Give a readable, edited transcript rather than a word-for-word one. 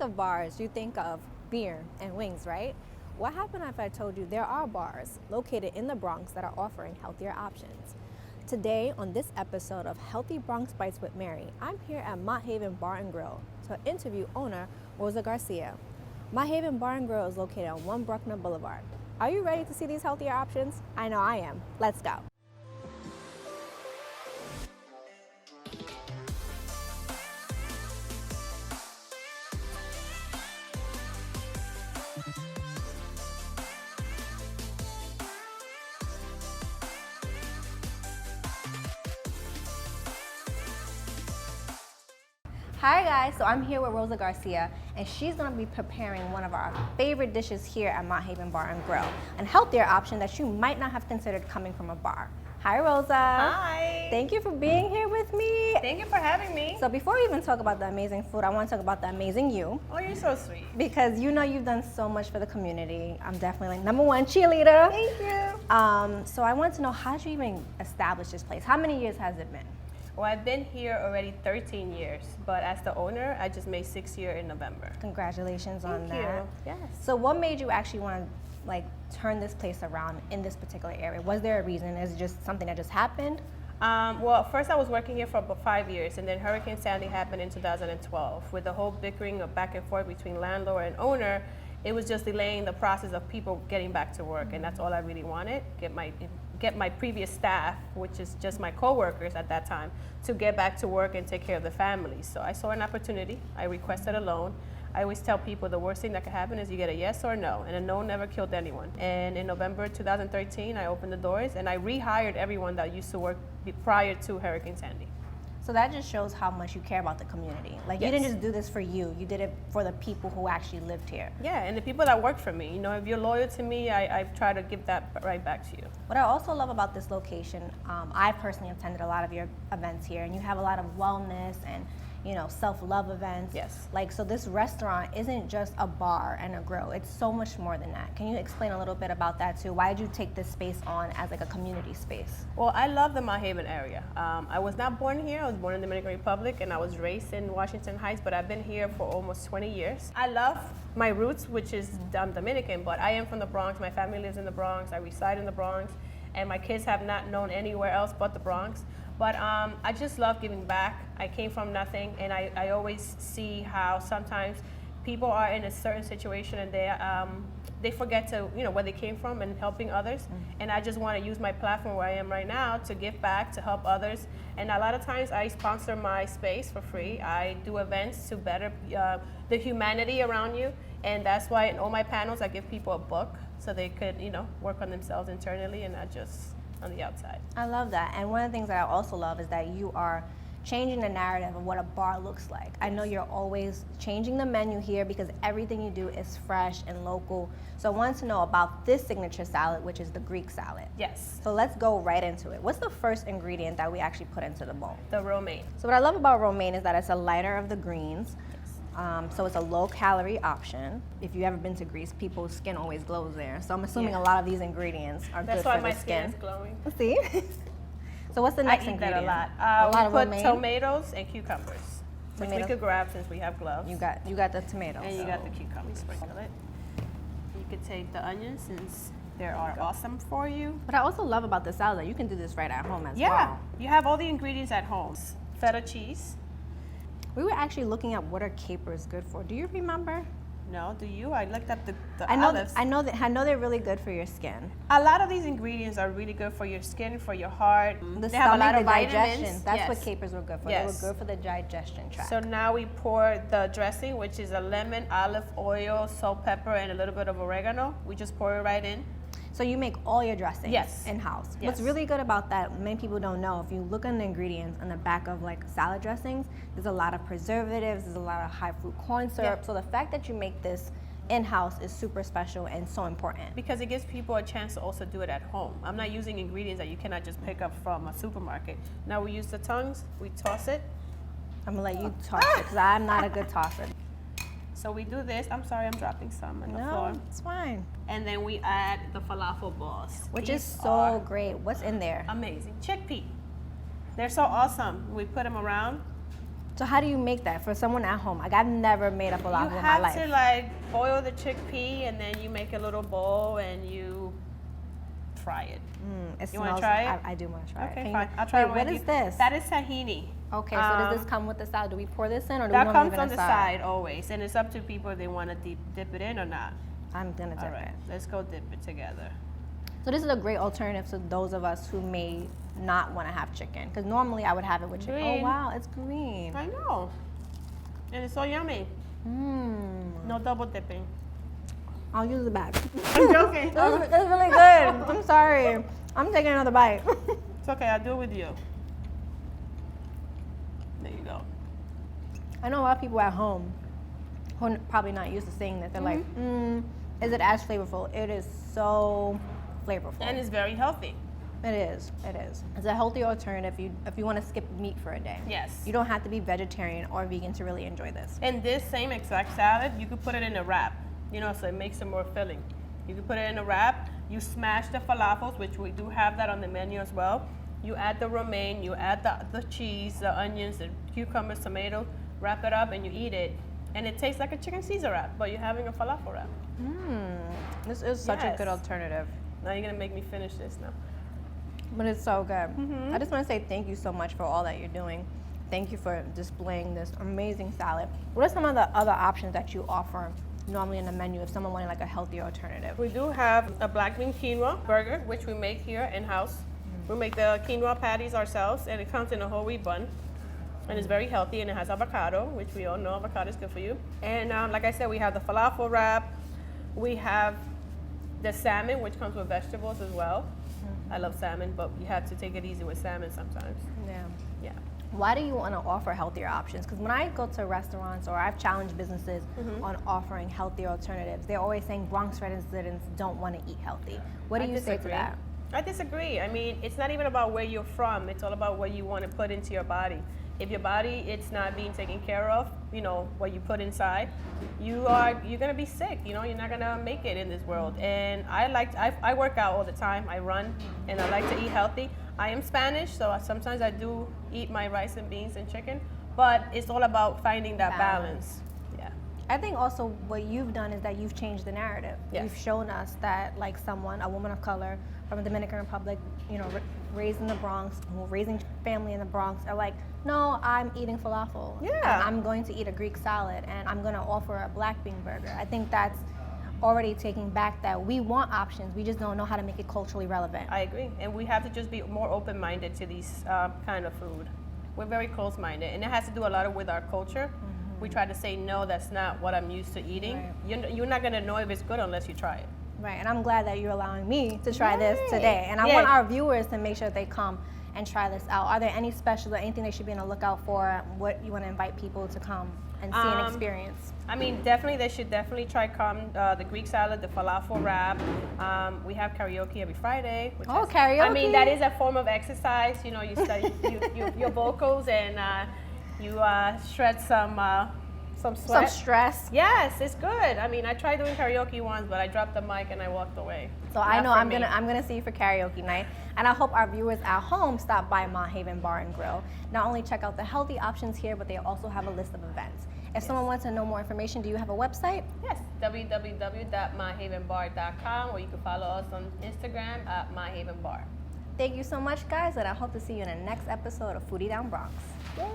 of bars, you think of beer and wings, right? What happened if I told you there are bars located in the Bronx that are offering healthier options? Today, on this episode of Healthy Bronx Bites with Mary, I'm here at Mott Haven Bar Grill to interview owner Rosa Garcia. Mott Haven Bar Grill is located on 1 Bruckner Boulevard. Are you ready to see these healthier options? I know I am. Let's go. Hi guys, so I'm here with Rosa Garcia and she's going to be preparing one of our favorite dishes here at Mott Haven Bar and Grill, a healthier option that you might not have considered coming from a bar. Hi Rosa. Hi. Thank you for being here with me. Thank you for having me. So before we even talk about the amazing food, I want to talk about the amazing you. Oh, you're so sweet. Because you know you've done so much for the community. I'm definitely like #1 cheerleader. Thank you. So I want to know, how did you even establish this place? How many years has it been? Well, I've been here already 13 years, but as the owner, I just made 6 years in November. Congratulations on that. Thank you. Yes. So what made you actually want to turn this place around in this particular area? Was there a reason? Is it just something that just happened? Well, first I was working here for about 5 years, and then Hurricane Sandy happened in 2012. With the whole bickering of back and forth between landlord and owner, it was just delaying the process of people getting back to work, and that's all I really wanted, get my previous staff, which is just my co-workers at that time, to get back to work and take care of the families. So I saw an opportunity. I requested a loan. I always tell people the worst thing that could happen is you get a yes or a no, and a no never killed anyone. And in November 2013, I opened the doors and I rehired everyone that used to work prior to Hurricane Sandy. So that just shows how much you care about the community. Like, Yes. You didn't just do this for you for the people who actually lived here. Yeah, and the people that work for me. You know, if you're loyal to me, I try to give that right back to you. What I also love about this location, I personally attended a lot of your events here, and you have a lot of wellness and self-love events. Yes. So this restaurant isn't just a bar and a grill. It's so much more than that. Can you explain a little bit about that too? Why did you take this space on as a community space? Well, I love the Mott Haven area. I was not born here. I was born in the Dominican Republic, and I was raised in Washington Heights, but I've been here for almost 20 years. I love my roots, which is I'm Dominican, but I am from the Bronx. My family lives in the Bronx. I reside in the Bronx, and my kids have not known anywhere else but the Bronx. But I just love giving back. I came from nothing, and I always see how sometimes people are in a certain situation and they forget to, where they came from and helping others. Mm-hmm. And I just want to use my platform where I am right now to give back, to help others. And a lot of times I sponsor my space for free. I do events to better the humanity around you. And that's why in all my panels I give people a book so they could, work on themselves internally and not just on the outside. I love that. And one of the things that I also love is that you are changing the narrative of what a bar looks like. I know you're always changing the menu here because everything you do is fresh and local. So I wanted to know about this signature salad, which is the Greek salad. Yes. So let's go right into it. What's the first ingredient that we actually put into the bowl? The romaine. So what I love about romaine is that it's a lighter of the greens. So it's a low-calorie option. If you've ever been to Greece, people's skin always glows there. So I'm assuming a lot of these ingredients are good for the skin. That's why my skin is glowing. See? So what's the next ingredient? I eat that a lot. We put romaine? Tomatoes and cucumbers, which we could grab since we have gloves. You got the tomatoes. And you got the cucumbers. Sprinkle it. You could take the onions since they are awesome for you. What I also love about the salad, that you can do this right at home as well. Yeah, you have all the ingredients at home. Feta cheese. We were actually looking at what are capers good for. Do you remember? No, do you? I looked up the olives. I know they're really good for your skin. A lot of these ingredients are really good for your skin, for your heart. They have a lot of digestion. vitamins. That's what capers were good for. Yes. They were good for the digestion tract. So now we pour the dressing, which is a lemon, olive oil, salt, pepper, and a little bit of oregano. We just pour it right in. So you make all your dressings Yes. in-house. Yes. What's really good about that, many people don't know, if you look on the ingredients on the back of salad dressings, there's a lot of preservatives, there's a lot of high fruit corn syrup. Yeah. So the fact that you make this in-house is super special and so important. Because it gives people a chance to also do it at home. I'm not using ingredients that you cannot just pick up from a supermarket. Now we use the tongues, we toss it. I'm gonna let you toss it because I'm not a good tosser. So we do this. I'm sorry, I'm dropping some on the floor. No, it's fine. And then we add the falafel balls. Which These is so are great. What's in there? amazing. Chickpea. They're so awesome. We put them around. So how do you make that for someone at home? Like, I've never made a falafel You in my life. have to like boil the chickpea and then you make a little bowl and you fry it. You want to try it? I do want to try it. Okay, Can fine. you, I'll try wait, it. what is this? That is tahini. Okay, so does this come with the salad? Do we pour this in or do That we comes leave it on the aside? side always, and it's up to people if they want to dip it in or not. I'm gonna dip All right, it. let's go dip it together. So this is a great alternative to those of us who may not want to have chicken. Because normally I would have it with chicken. Oh Green. wow, it's green. I know, and it's so yummy. No double dipping. I'll use the bag. I'm joking. It's really good. I'm sorry. I'm taking another bite. It's okay. I'll do it with you. There you go. I know a lot of people at home who are probably not used to seeing this. They're like, is it as flavorful? It is so flavorful. And it's very healthy. It is. It is. It's a healthy alternative if you want to skip meat for a day. Yes. You don't have to be vegetarian or vegan to really enjoy this. And this same exact salad, you could put it in a wrap, so it makes it more filling. You could put it in a wrap, you smash the falafels, which we do have that on the menu as well. You add the romaine, you add the cheese, the onions, the cucumbers, tomato, wrap it up and you eat it. And it tastes like a chicken Caesar wrap, but you're having a falafel wrap. This is such a Yes. good alternative. Now you're gonna make me finish this now. But it's so good. I just want to say thank you so much for all that you're doing. Thank you for displaying this amazing salad. What are some of the other options that you offer normally in the menu if someone wanted like a healthier alternative? We do have a black bean quinoa burger, which we make here in-house. We make the quinoa patties ourselves, and it comes in a whole wheat bun. And it's very healthy, and it has avocado, which we all know avocado is good for you. And like I said, we have the falafel wrap. We have the salmon, which comes with vegetables as well. I love salmon, but you have to take it easy with salmon sometimes. Yeah. Yeah. Why do you want to offer healthier options? Because when I go to restaurants or I've challenged businesses on offering healthier alternatives, they're always saying Bronx residents don't want to eat healthy. What do you say to that? I disagree. I mean, it's not even about where you're from. It's all about what you want to put into your body. If your body it's not being taken care of, what you put inside, you're gonna be sick. You're not gonna make it in this world. And I work out all the time. I run, and I like to eat healthy. I am Spanish, so sometimes I do eat my rice and beans and chicken. But it's all about finding that balance. Yeah. I think also what you've done is that you've changed the narrative. Yes. You've shown us that like a woman of color from the Dominican Republic, raised in the Bronx, raising family in the Bronx, are like, no, I'm eating falafel. Yeah. And I'm going to eat a Greek salad, and I'm going to offer a black bean burger. I think that's already taking back that we want options. We just don't know how to make it culturally relevant. I agree. And we have to just be more open-minded to these kind of food. We're very close-minded, and it has to do a lot with our culture. We try to say, no, that's not what I'm used to eating. Right. You're not going to know if it's good unless you try it. Right, and I'm glad that you're allowing me to try this today. And I want our viewers to make sure they come and try this out. Are there any specials or anything they should be on the lookout for? What you want to invite people to come and see and experience? I mean, they should definitely try the Greek salad, the falafel wrap. We have karaoke every Friday. Karaoke! I mean, that is a form of exercise. You study your vocals and you shred some sweat. Some stress. Yes, it's good. I mean, I tried doing karaoke once, but I dropped the mic and I walked away. So I know I'm gonna see you for karaoke night, and I hope our viewers at home stop by Mott Haven Bar and Grill. Not only check out the healthy options here, but they also have a list of events. If someone wants to know more information, do you have a website? Yes, www.motthavenbar.com, or you can follow us on Instagram at Mott Haven Bar. Thank you so much, guys, and I hope to see you in the next episode of Foodie Down Bronx. Yay.